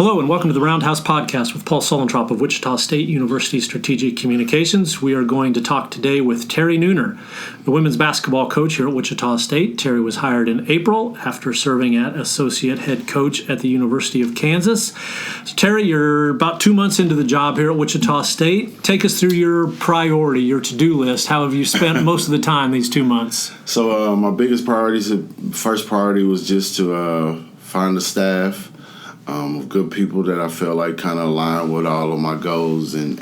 Hello and welcome to the Roundhouse podcast with Paul Sulentrop of Wichita State University Strategic Communications. We are going to talk today with Terry Nooner, the women's basketball coach here at Wichita State. Terry was hired in April after serving as associate head coach at the University of Kansas. So Terry, you're about 2 months into the job here at Wichita State. Take us through your priority, your to-do list. How have you spent most of the time these 2 months? So my biggest first priority was just to find the staff. Good people that I felt like kind of align with all of my goals and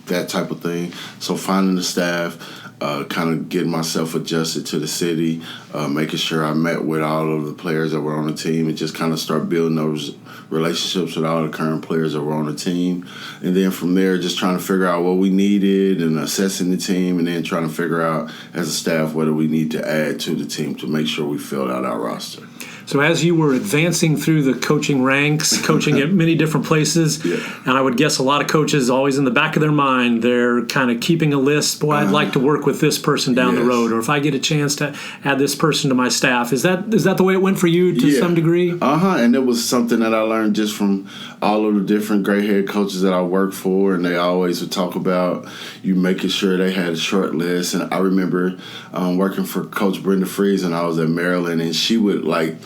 that type of thing. So finding the staff, kind of getting myself adjusted to the city, making sure I met with all of the players that were on the team and just kind of start building those relationships with all the current players that were on the team. And then from there, just trying to figure out what we needed and assessing the team, and then trying to figure out as a staff what do we need to add to the team to make sure we filled out our roster. So as you were advancing through the coaching ranks, coaching at many different places, and I would guess a lot of coaches always in the back of their mind, they're kind of keeping a list, boy, I'd like to work with this person down the road, or if I get a chance to add this person to my staff. Is that the way it went for you to some degree? And it was something that I learned just from all of the different great head coaches that I worked for, and they always would talk about you making sure they had a short list. And I remember working for Coach Brenda Freeze, and I was at Maryland, and she would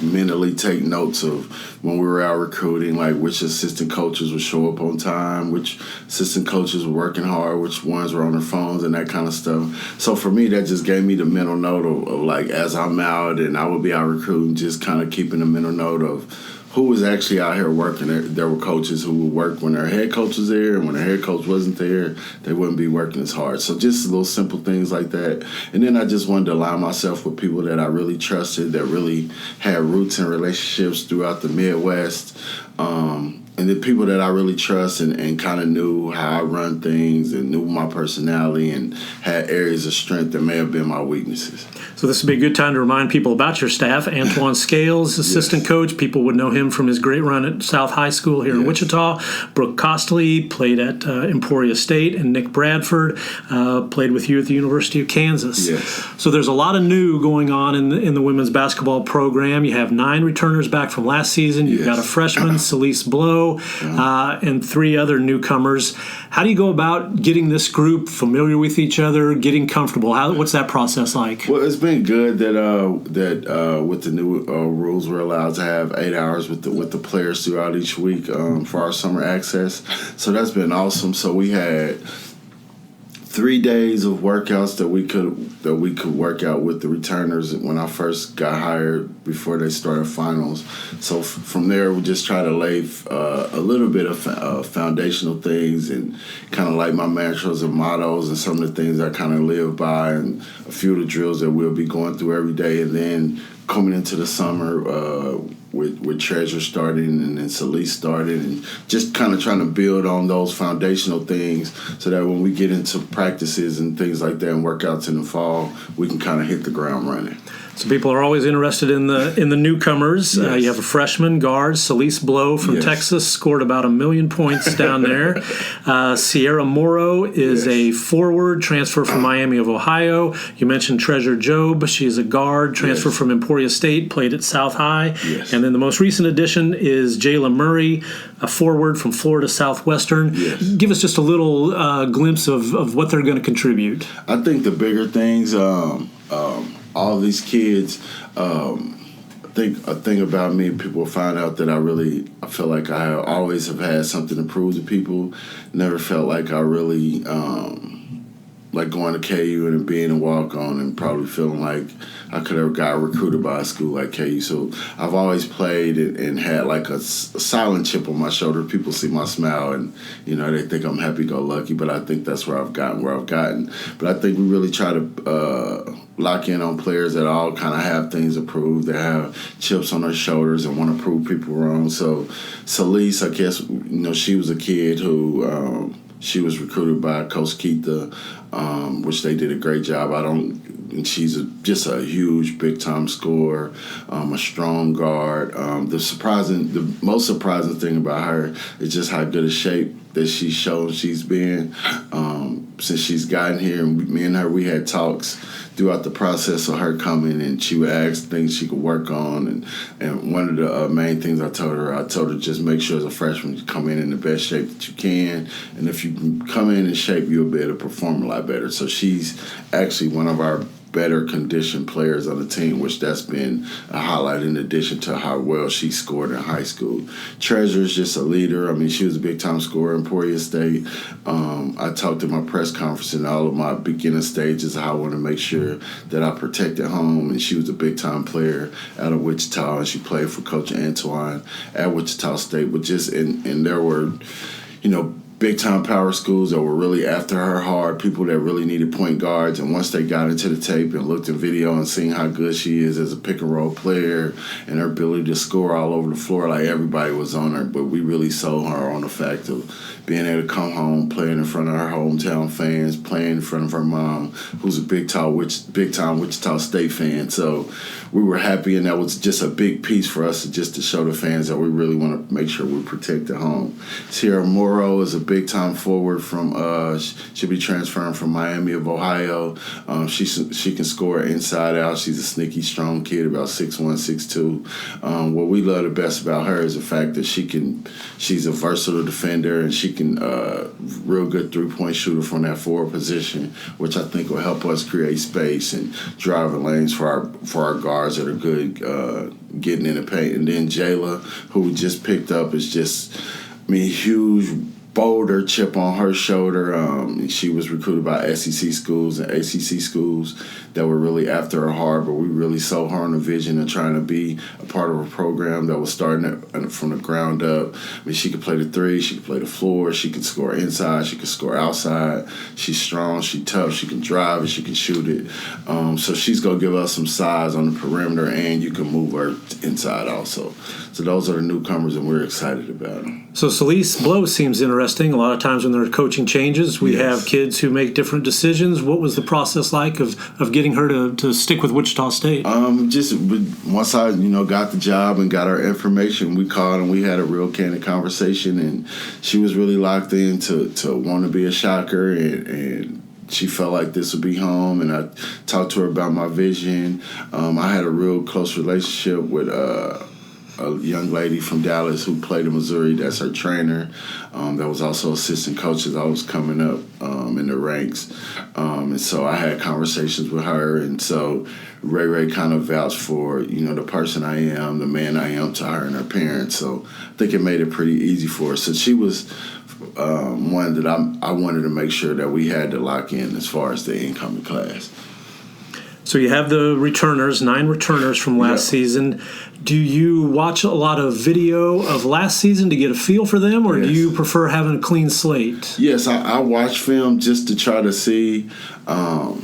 mentally take notes of when we were out recruiting, like which assistant coaches would show up on time, which assistant coaches were working hard, which ones were on their phones, and that kind of stuff. So for me, that just gave me the mental note of like as I'm out and I would be out recruiting, just kind of keeping a mental note of who was actually out here working. There were coaches who would work when their head coach was there, and when their head coach wasn't there, they wouldn't be working as hard. So just little simple things like that. And then I just wanted to align myself with people that I really trusted, that really had roots and relationships throughout the Midwest, and the people that I really trust and kind of knew how I run things and knew my personality and had areas of strength that may have been my weaknesses. So this would be a good time to remind people about your staff. Antoine Scales, assistant coach. People would know him from his great run at South High School here in Wichita. Brooke Costley played at Emporia State, and Nick Bradford played with you at the University of Kansas. So there's a lot of new going on in the women's basketball program. You have 9 returners back from last season. You've got a freshman, Salese Blow, and 3 other newcomers. How do you go about getting this group familiar with each other, getting comfortable? What's that process like? Well, it's been good that with the new rules, we're allowed to have 8 hours with the players throughout each week for our summer access. So that's been awesome. So we had 3 days of workouts that we could work out with the returners when I first got hired before they started finals. So from there, we just try to lay a little bit of foundational things and kind of like my mantras and mottos and some of the things I kind of live by, and a few of the drills that we'll be going through every day. And then coming into the summer with Treasure starting and then Salese starting, and just kind of trying to build on those foundational things so that when we get into practices and things like that and workouts in the fall, we can kind of hit the ground running. So people are always interested in the newcomers. You have a freshman guard, Salese Blow from Texas, scored about 1 million points down there. Sierra Morrow is a forward, transfer from Miami of Ohio. You mentioned Treasure Job. She is a guard, transfer from Emporia State, played at South High. And then the most recent addition is Jayla Murray, a forward from Florida Southwestern. Give us just a little glimpse of what they're going to contribute. I think the bigger things, all of these kids, I think a thing about me, people find out that I feel like I always have had something to prove to people. Never felt like I really, like going to KU and being a walk-on and probably feeling like I could have got recruited by a school like KU. So I've always played and had like a silent chip on my shoulder. People see my smile and, they think I'm happy-go-lucky, but I think that's where I've gotten. But I think we really try to lock in on players that all kind of have things to prove. They have chips on their shoulders and want to prove people wrong. So Salese, I guess, she was a kid who she was recruited by Coach Keitha, which they did a great job. And she's just a huge, big-time scorer, a strong guard. The most surprising thing about her is just how good a shape that she's shown she's been. since she's gotten here, and me and her, we had talks throughout the process of her coming, and she would ask things she could work on. And one of the main things I told her just make sure as a freshman you come in the best shape that you can. And if you can come in shape, you'll be able to perform a lot better. So she's actually one of our better conditioned players on the team, which that's been a highlight in addition to how well she scored in high school. Treasure's just a leader. I mean, she was a big-time scorer in Emporia State. I talked at my press conference in all of my beginning stages of how I want to make sure that I protected home, and she was a big-time player out of Wichita, and she played for Coach Antoine at Wichita State. But and there were, big-time power schools that were really after her hard, people that really needed point guards. And once they got into the tape and looked at video and seen how good she is as a pick-and-roll player and her ability to score all over the floor, like everybody was on her. But we really sold her on the fact of being able to come home, playing in front of her hometown fans, playing in front of her mom, who's a big-time Wichita State fan. So we were happy, and that was just a big piece for us to show the fans that we really want to make sure we protect at home. Sierra Morrow is a big-time forward from she'll be transferring from Miami of Ohio. She can score inside out. She's a sneaky, strong kid, about 6'1", 6'2". What we love the best about her is the fact that she's a versatile defender, and she can real good three-point shooter from that forward position, which I think will help us create space and drive the lanes for our guards that are good getting in the paint. And then Jayla, who we just picked up, is just, huge boulder chip on her shoulder. She was recruited by SEC schools and ACC schools that were really after her hard, but we really sold her on the vision of trying to be a part of a program that was starting from the ground up. She could play the three, she could play the floor, she could score inside, she could score outside. She's strong, she's tough, she can drive and she can shoot it. So she's going to give us some size on the perimeter, and you can move her inside also. So those are the newcomers, and we're excited about them. So Salese Blow seems interesting. A lot of times when there are coaching changes, we have kids who make different decisions. What was the process like of getting her to stick with Wichita State? Just once I got the job and got our information, we called and we had a real candid conversation, and she was really locked in to want to be a Shocker, and she felt like this would be home. And I talked to her about my vision. I had a real close relationship with a young lady from Dallas who played in Missouri. That's her trainer. That was also assistant coach as I was coming up in the ranks. And so I had conversations with her. And so Ray kind of vouched for, the person I am, the man I am to her and her parents. So I think it made it pretty easy for her. So she was one that I wanted to make sure that we had to lock in as far as the incoming class. So you have the returners, 9 returners from last season. Do you watch a lot of video of last season to get a feel for them, or do you prefer having a clean slate? Yes, I watch film just to try to see. I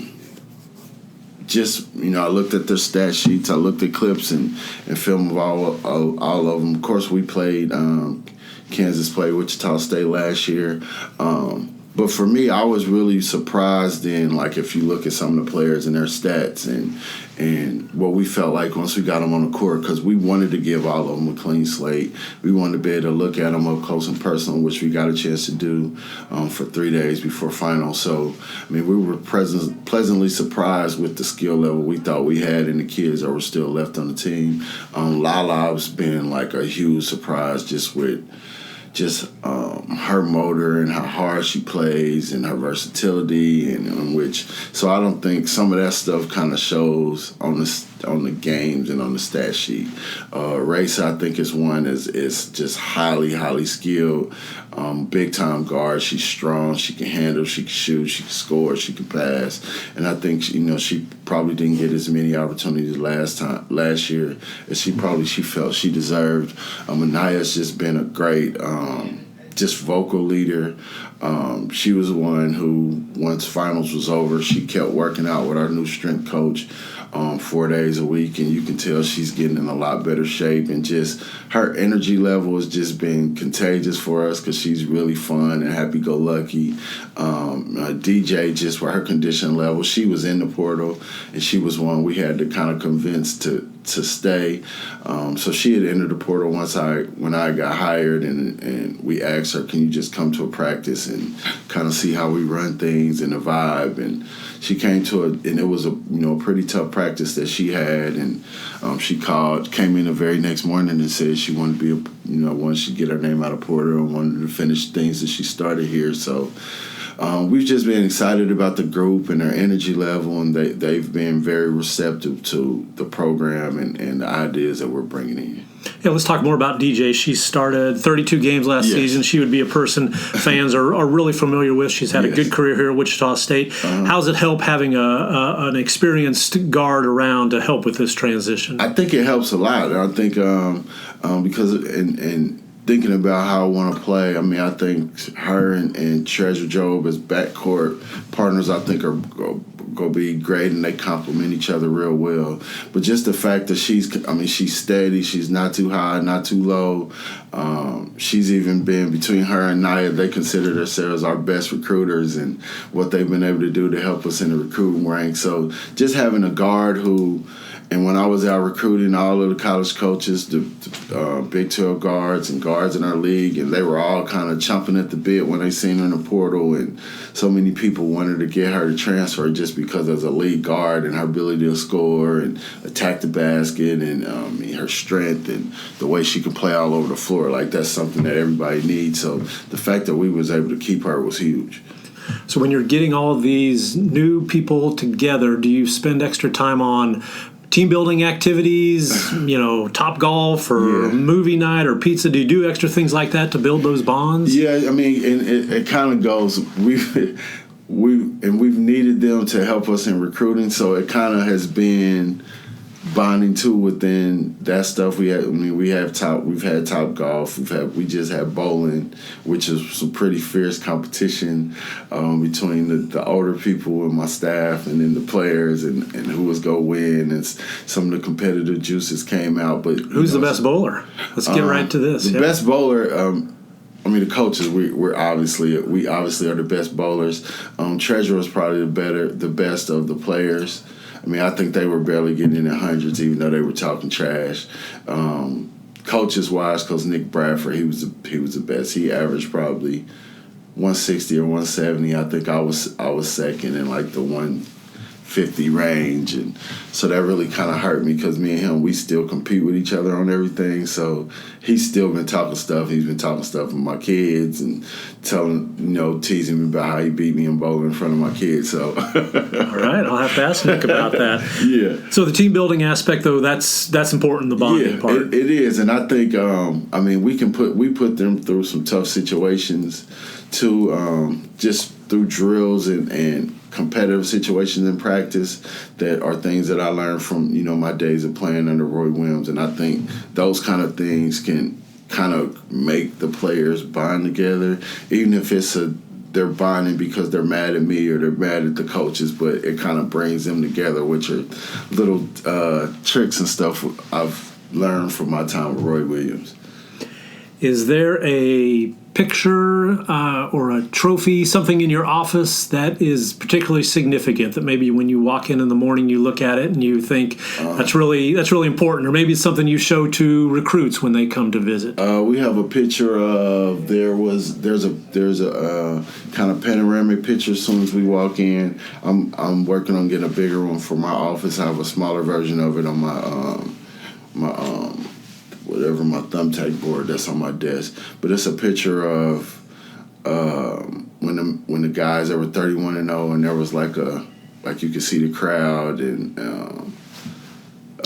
looked at their stat sheets. I looked at clips and film of all of them. Of course, we played Kansas played Wichita State last year. But for me, I was really surprised in, if you look at some of the players and their stats and what we felt like once we got them on the court, because we wanted to give all of them a clean slate. We wanted to be able to look at them up close and personal, which we got a chance to do for 3 days before finals. So, we were pleasantly surprised with the skill level we thought we had in the kids that were still left on the team. Lala's been a huge surprise just with her motor and how hard she plays and her versatility and so I don't think some of that stuff kind of shows on the games and on the stat sheet. Race, I think, is one is just highly skilled, big time guard. She's strong, she can handle, she can shoot, she can score, she can pass, and I think she probably didn't get as many opportunities last year as she felt she deserved. Anaya's just been a great just vocal leader. She was one who, once finals was over, she kept working out with our new strength coach 4 days a week, and you can tell she's getting in a lot better shape, and just her energy level has just been contagious for us because she's really fun and happy-go-lucky. DJ, just for her condition level, she was in the portal, and she was one we had to kind of convince to to stay. So she had entered the portal when I got hired, and we asked her, can you just come to a practice and kind of see how we run things and the vibe? And she came to it, and it was a pretty tough practice that she had, and she came in the very next morning and said she wanted to be wanted to get her name out of portal and wanted to finish things that she started here. So we've just been excited about the group and their energy level, and they've been very receptive to the program and the ideas that we're bringing in. Yeah, let's talk more about DJ. She started 32 games last season. She would be a person fans are really familiar with. She's had a good career here at Wichita State. How's it help having an experienced guard around to help with this transition? I think it helps a lot. I think because in thinking about how I want to play, I mean, I think her and Treasure Job as backcourt partners, I think are going to be great, and they complement each other real well. But just the fact that she's steady, she's not too high, not too low. She's even been, between her and Nia, they consider themselves our best recruiters and what they've been able to do to help us in the recruiting ranks. So just having a guard who, and when I was out recruiting all of the college coaches, the Big 12 guards and guards in our league, and they were all kind of chomping at the bit when they seen her in the portal, and so many people wanted to get her to transfer just because as a lead guard and her ability to score and attack the basket and her strength and the way she can play all over the floor. Like, that's something that everybody needs. So the fact that we was able to keep her was huge. So when you're getting all of these new people together, do you spend extra time on team building activities, Top Golf or movie night or pizza? Do you do extra things like that to build those bonds? Yeah, I mean, and it kind of goes. We've needed them to help us in recruiting, so it kind of has been bonding too within that stuff. We've had Top Golf. We just had bowling, which is some pretty fierce competition between the older people and my staff, and then the players, and who was going to win. And some of the competitive juices came out. But who's the best bowler? Let's get right to this. The best bowler. The coaches, we obviously are the best bowlers. Treasure was probably the best of the players. I think they were barely getting in the hundreds, even though they were talking trash. Coaches-wise, Coach Nick Bradford, he was the best. He averaged probably 160 or 170. I think I was second in like the 150 range, and so that really kind of hurt me because me and him, we still compete with each other on everything. So he's still been talking stuff. He's been talking stuff with my kids and teasing me about how he beat me in bowling in front of my kids. So all right, I'll have to ask Nick about that. Yeah. So the team building aspect, though, that's important. The bonding part. It is, and I think we put them through some tough situations too, just through drills and competitive situations in practice that are things that I learned from my days of playing under Roy Williams, and I think those kind of things can kind of make the players bond together, even if they're bonding because they're mad at me or they're mad at the coaches, but it kind of brings them together, which are little tricks and stuff I've learned from my time with Roy Williams. Is there a picture or a trophy, something in your office that is particularly significant that maybe when you walk in the morning you look at it and you think that's really important, or maybe it's something you show to recruits when they come to visit? We have a picture of there's a kind of panoramic picture as soon as we walk in. I'm working on getting a bigger one for my office. I have a smaller version of it on my my thumbtack board that's on my desk. But it's a picture of when the guys that were 31-0, and there was like you could see the crowd and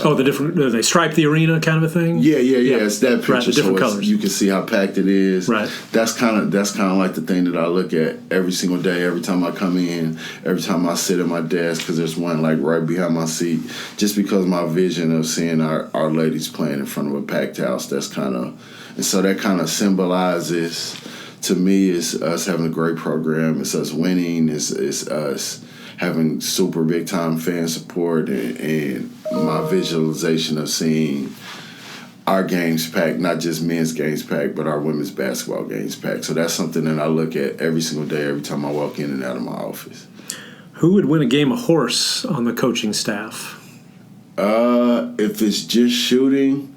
they striped the arena kind of a thing. Yeah. It's that picture. Right, the different colors. You can see how packed it is. Right. That's kind of like the thing that I look at every single day, every time I come in, every time I sit at my desk, because there's one like right behind my seat. Just because my vision of seeing our ladies playing in front of a packed house, and so that kind of symbolizes to me is us having a great program. It's us winning. It's us having super big time fan support, and my visualization of seeing our games packed, not just men's games packed, but our women's basketball games packed. So that's something that I look at every single day, every time I walk in and out of my office. Who would win a game of horse on the coaching staff? If it's just shooting,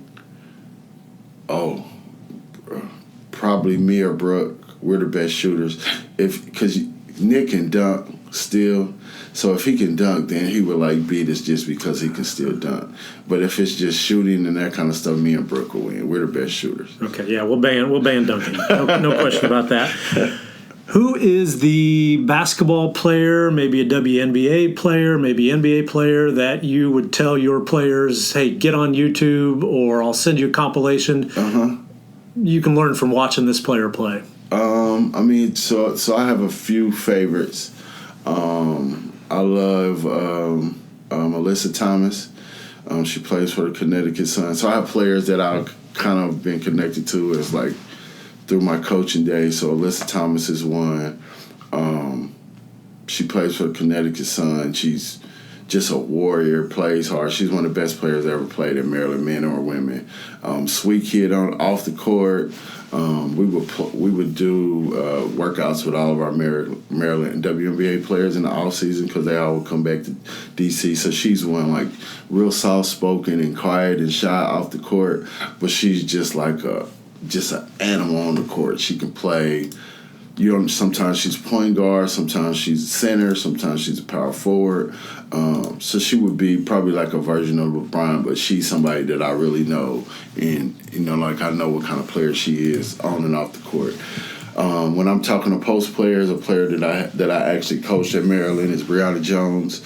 probably me or Brooke. We're the best shooters. Because Nick can dunk still, so if he can dunk, then he would beat us just because he can still dunk. But if it's just shooting and that kind of stuff, me and Brooke will win. We're the best shooters. Okay, yeah, we'll ban dunking. No question about that. Who is the basketball player, maybe a WNBA player, maybe NBA player, that you would tell your players, hey, get on YouTube or I'll send you a compilation. You can learn from watching this player play. So I have a few favorites. I love Alyssa Thomas. She plays for the Connecticut Sun. So I have players that I've kind of been connected to as through my coaching days. So Alyssa Thomas is one. She plays for the Connecticut Sun. She's just a warrior, plays hard. She's one of the best players I ever played in Maryland, men or women. Sweet kid off the court. We would do workouts with all of our Maryland WNBA players in the off season because they all would come back to DC. So she's one real soft spoken and quiet and shy off the court, but she's just an animal on the court. She can play. Sometimes she's point guard, sometimes she's center, sometimes she's a power forward. So she would be probably a version of LeBron, but she's somebody that I really know, and I know what kind of player she is on and off the court. When I'm talking to post players, a player that I actually coached at Maryland is Brianna Jones.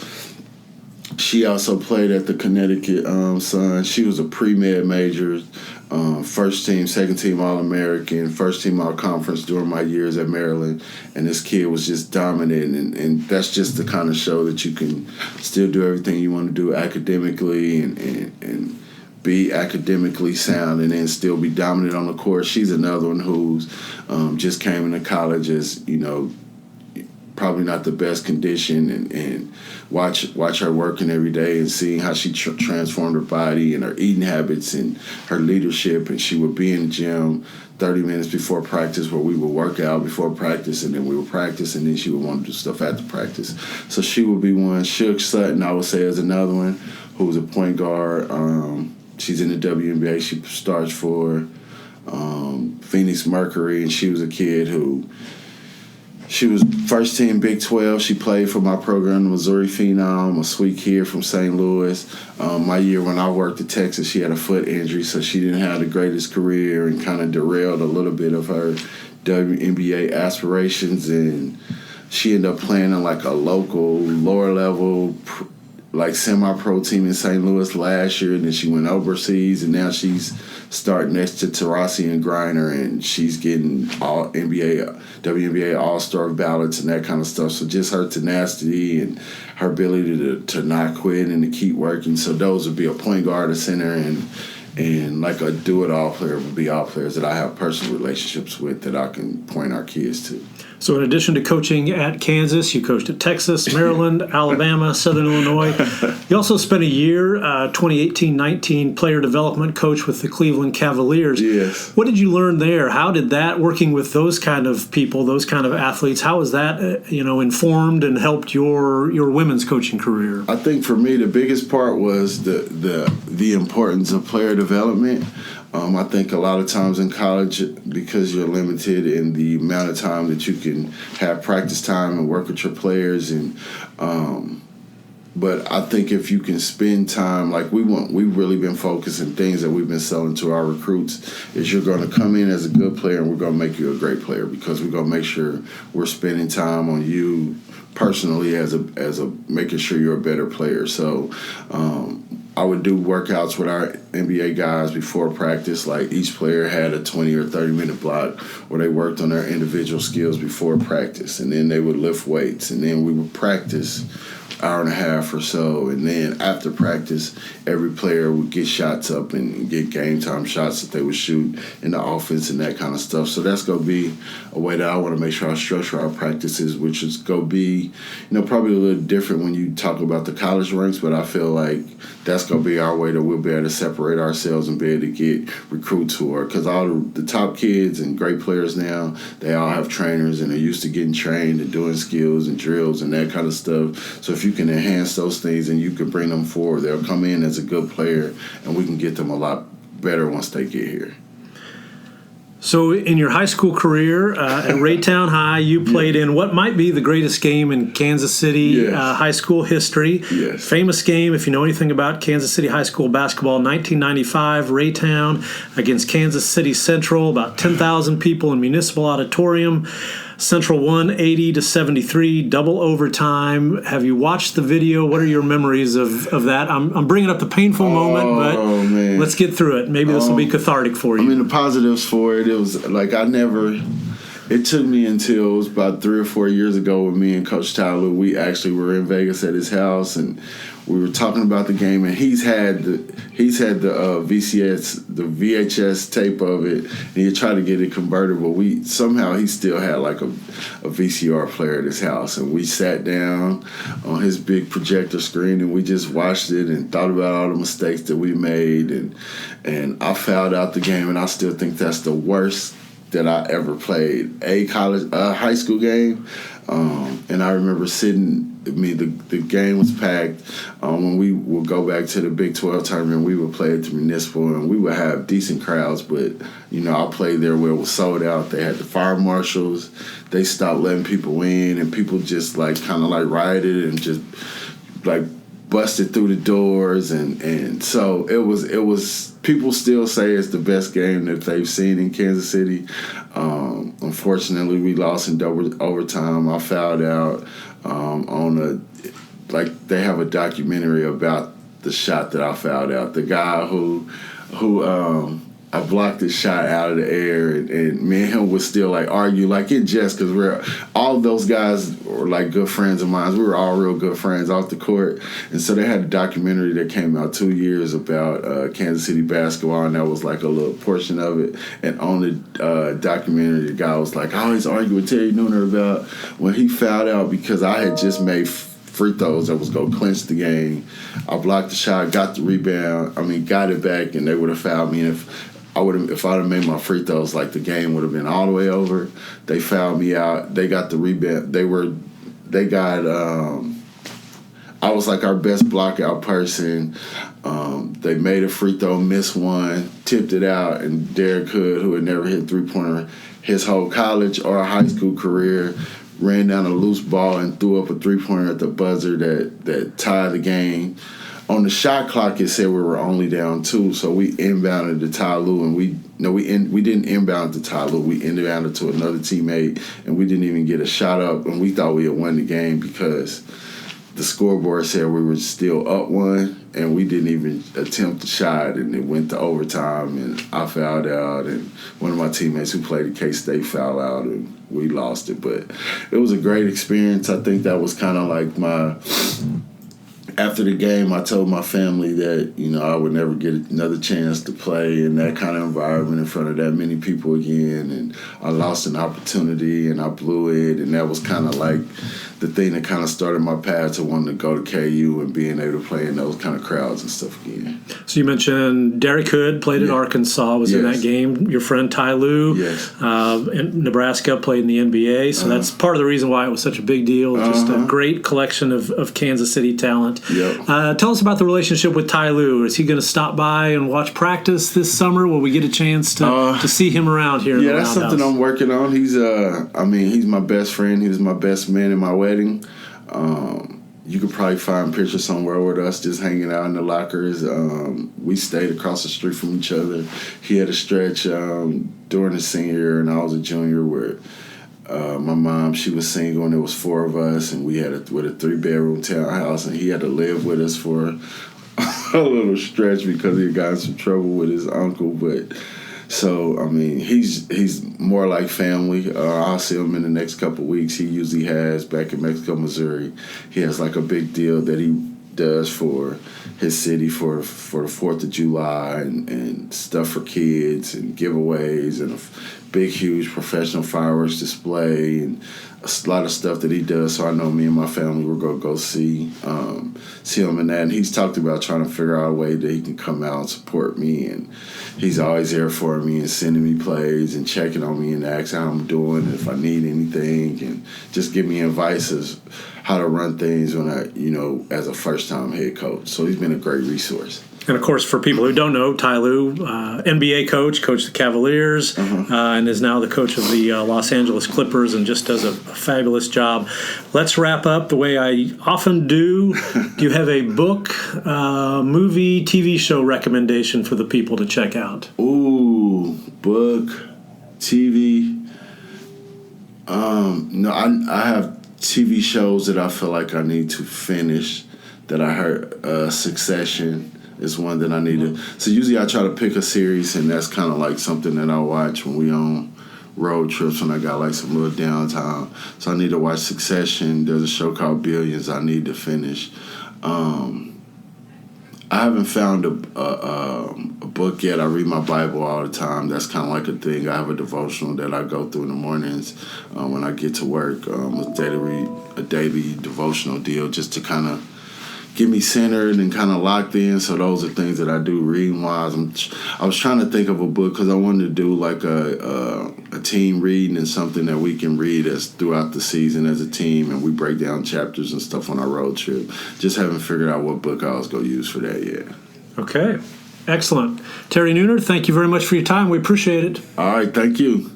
She also played at the Connecticut Sun. She was a pre-med major, first team, second team All-American, first team All-Conference during my years at Maryland. And this kid was just dominant. And that's just the kind of show that you can still do everything you want to do academically and be academically sound and then still be dominant on the court. She's another one who's just came into college as, probably not the best condition, and watch her working every day and seeing how she transformed her body and her eating habits and her leadership. And she would be in the gym 30 minutes before practice where we would work out before practice, and then we would practice, and then she would want to do stuff after practice. So she would be one. Shook Sutton, I would say, is another one who was a point guard. She's in the WNBA. She starts for Phoenix Mercury, and she was a kid who she was first team Big 12. She played for my program, the Missouri Phenom, a sweet kid from St. Louis. My year when I worked at Texas, she had a foot injury, so she didn't have the greatest career and kind of derailed a little bit of her WNBA aspirations. And she ended up playing in a local, lower level, semi-pro team in St. Louis last year, and then she went overseas, and now she's starting next to Taurasi and Griner, and she's getting all WNBA All-Star ballots and that kind of stuff. So just her tenacity and her ability to not quit and to keep working. So those would be a point guard, a center, and a do-it-all player would be all players that I have personal relationships with that I can point our kids to. So in addition to coaching at Kansas, you coached at Texas, Maryland, Alabama, Southern Illinois. You also spent a year, 2018-19, player development coach with the Cleveland Cavaliers. Yes. What did you learn there? How did that, working with those kind of people, those kind of athletes, how has that, informed and helped your women's coaching career? I think for me, the biggest part was the importance of player development. I think a lot of times in college, because you're limited in the amount of time that you can have practice time and work with your players, but I think if you can spend time, we've really been focusing things that we've been selling to our recruits, is you're going to come in as a good player and we're going to make you a great player, because we're going to make sure we're spending time on you personally as a making sure you're a better player. So I would do workouts with our NBA guys before practice. Each player had a 20 or 30-minute block where they worked on their individual skills before practice, and then they would lift weights, and then we would practice hour and a half or so, and then after practice, every player would get shots up and get game time shots that they would shoot in the offense and that kind of stuff. So that's going to be a way that I want to make sure I structure our practices, which is going to be, probably a little different when you talk about the college ranks, but I feel like that's going to be our way that we'll be able to separate separate ourselves and be able to get recruits who are, because all the top kids and great players now, they all have trainers and they're used to getting trained and doing skills and drills and that kind of stuff. So if you can enhance those things and you can bring them forward, they'll come in as a good player and we can get them a lot better once they get here. So in your high school career at Raytown High, you played in what might be the greatest game in Kansas City high school history. Yes. Famous game, if you know anything about Kansas City high school basketball, 1995, Raytown against Kansas City Central, about 10,000 people in Municipal Auditorium. Central won 80-73, double overtime. Have you watched the video? What are your memories of that? I'm bringing up the painful moment, but man. Let's get through it. Maybe this will be cathartic for you. I mean, the positives for it was like it took me until it was about 3 or 4 years ago with me and Coach Tyler. We actually were in Vegas at his house, and we were talking about the game, and he's had the VHS tape of it, and he tried to get it converted, but he still had like a VCR player at his house, and we sat down on his big projector screen and we just watched it and thought about all the mistakes that we made, and I fouled out the game, and I still think that's the worst that I ever played high school game. And I remember the game was packed. When we would go back to the Big 12 tournament, we would play at the Municipal, and we would have decent crowds, but, I played there where it was sold out. They had the fire marshals. They stopped letting people in, and people just, kind of rioted and just, busted through the doors, and so it was people still say it's the best game that they've seen in Kansas City. Unfortunately, we lost in double overtime. I fouled out they have a documentary about the shot that I fouled out. The guy who I blocked his shot out of the air, and me and him would still argue in jest, because all of those guys were good friends of mine. We were all real good friends off the court, and so they had a documentary that came out 2 years about Kansas City basketball, and that was a little portion of it. And on the documentary, the guy was I always argue with Terry Nooner about when he fouled out because I had just made free throws that was going to clinch the game. I blocked the shot, got the rebound, got it back, and they would have fouled me. And if I'd have made my free throws, the game would have been all the way over. They fouled me out. They got the rebound. I was our best blockout person. They made a free throw, missed one, tipped it out, and Derek Hood, who had never hit a three-pointer his whole college or high school career, ran down a loose ball and threw up a three-pointer at the buzzer that tied the game. On the shot clock, it said we were only down 2, so we inbounded to Ty Lue, and we didn't inbound to Ty Lue. We inbounded to another teammate, and we didn't even get a shot up, and we thought we had won the game because the scoreboard said we were still up 1, and we didn't even attempt the shot, and it went to overtime, and I fouled out, and one of my teammates who played at K-State fouled out, and we lost it. But it was a great experience. I think that was kind of my... After the game, I told my family that, I would never get another chance to play in that kind of environment in front of that many people again. And I lost an opportunity, and I blew it. And that was kind of the thing that kind of started my path to wanting to go to KU and being able to play in those kind of crowds and stuff again. So you mentioned Derek Hood played at Arkansas, was in that game. Your friend Ty Lue in Nebraska played in the NBA. So that's part of the reason why it was such a big deal. Just a great collection of Kansas City talent. Yep. Tell us about the relationship with Ty Lue. Is he going to stop by and watch practice this summer? Will we get a chance to see him around here in the Roundhouse? That's something I'm working on. He's he's my best friend. He was my best man in my wedding. You could probably find pictures somewhere with us just hanging out in the lockers. We stayed across the street from each other. He had a stretch during his senior year, and I was a junior, where my mom, she was single, and there was 4 of us, and we had a 3-bedroom townhouse, and he had to live with us for a little stretch because he had gotten some trouble with his uncle. But so, he's more like family. I'll see him in the next couple of weeks. He usually has, back in Mexico, Missouri, he has a big deal that he does for his city for the 4th of July and stuff for kids and giveaways and big, huge professional fireworks display and a lot of stuff that he does. So I know me and my family were going to go see him in that. And he's talked about trying to figure out a way that he can come out and support me. And he's always there for me and sending me plays and checking on me and asking how I'm doing, if I need anything, and just give me advice as how to run things when as a first-time head coach. So he's been a great resource. And, of course, for people who don't know, Ty Lue, NBA coach, coached the Cavaliers, and is now the coach of the Los Angeles Clippers and just does a fabulous job. Let's wrap up the way I often do. Do you have a book, movie, TV show recommendation for the people to check out? Ooh, book, TV. No, I have TV shows that I feel like I need to finish that I heard. Succession is one that I need to. So usually I try to pick a series, and that's kind of like something that I watch when we on road trips when I got like some little downtime. So I need to watch Succession. There's a show called Billions I need to finish. I haven't found a book yet. I read my Bible all the time. That's kind of like a thing. I have a devotional that I go through in the mornings when I get to work. A daily devotional deal just to kind of get me centered and kind of locked in. So those are things that I do reading wise. I was trying to think of a book because I wanted to do like a team reading and something that we can read as throughout the season as a team, and we break down chapters and stuff on our road trip. Just haven't figured out what book I was going to use for that yet. Okay. Excellent. Terry Nooner, thank you very much for your time. We appreciate it. All right. Thank you.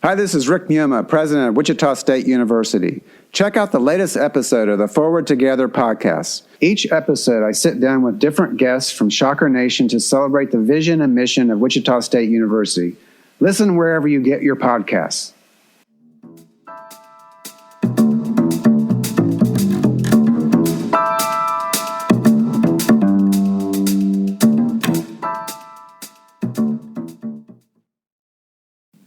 Hi, this is Rick Muma, president of Wichita State University. Check out the latest episode of the Forward Together podcast. Each episode, I sit down with different guests from Shocker Nation to celebrate the vision and mission of Wichita State University. Listen wherever you get your podcasts.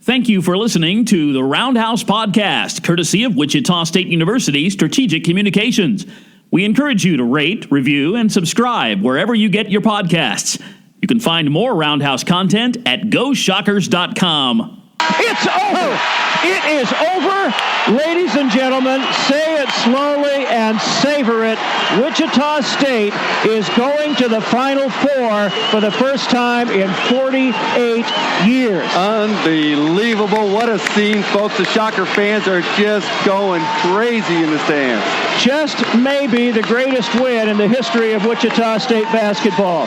Thank you for listening to the Roundhouse podcast, courtesy of Wichita State University Strategic Communications. We encourage you to rate, review, and subscribe wherever you get your podcasts. You can find more Roundhouse content at GoShockers.com. It's over! It is over! Ladies and gentlemen, say it slowly and savor it. Wichita State is going to the Final Four for the first time in 48 years. Unbelievable. What a scene, folks. The Shocker fans are just going crazy in the stands. Just maybe the greatest win in the history of Wichita State basketball.